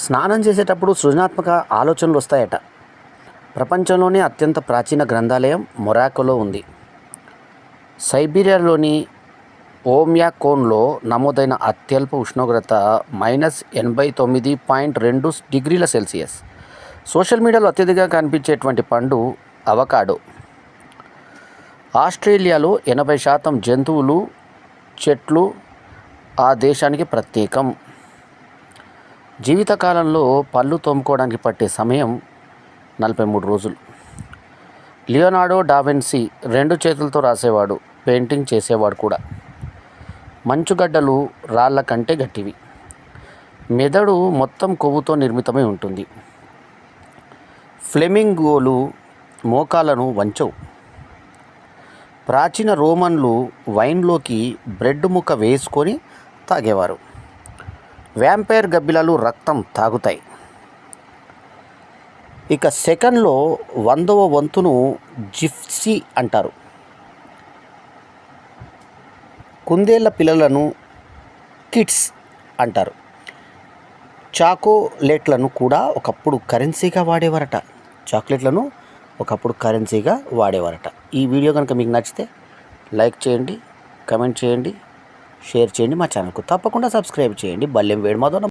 స్నానం చేసేటప్పుడు సృజనాత్మక ఆలోచనలు వస్తాయట. ప్రపంచంలోనే అత్యంత ప్రాచీన గ్రంథాలయం మొరాకోలో ఉంది. సైబీరియాలోని ఓమ్యాకోన్లో నమోదైన అత్యల్ప ఉష్ణోగ్రత -89.2 డిగ్రీల సెల్సియస్. సోషల్ మీడియాలో అత్యధికంగా కనిపించేటువంటి పండు అవకాడో. ఆస్ట్రేలియాలో 80% జంతువులు, చెట్లు ఆ దేశానికి ప్రత్యేకం. జీవితకాలంలో పళ్ళు తోముకోవడానికి పట్టే సమయం 43 రోజులు. లియోనార్డో డావిన్సీ 2 చేతులతో రాసేవాడు, పెయింటింగ్ చేసేవాడు కూడా. మంచుగడ్డలు రాళ్ల కంటే గట్టివి. మెదడు మొత్తం కొవ్వుతో నిర్మితమై ఉంటుంది. ఫ్లెమింగోలు మోకాలను వంచవు. ప్రాచీన రోమన్లు వైన్లోకి బ్రెడ్ ముక్క వేసుకొని తాగేవారు. వ్యాంపైర్ గబ్బిలాలు రక్తం తాగుతాయి. ఇక సెకండ్లో 100వ వంతును జిప్సీ అంటారు. కుందేళ్ల పిల్లలను కిడ్స్ అంటారు. చాకోలెట్లను కూడా ఒకప్పుడు కరెన్సీగా వాడేవారట. ఈ వీడియో కనుక మీకు నచ్చితే లైక్ చేయండి, కమెంట్ చేయండి, షేర్ చేయండి. మా ఛానల్కు తప్పకుండా సబ్స్క్రైబ్ చేయండి. బల్లెం వేడి మాధవ్.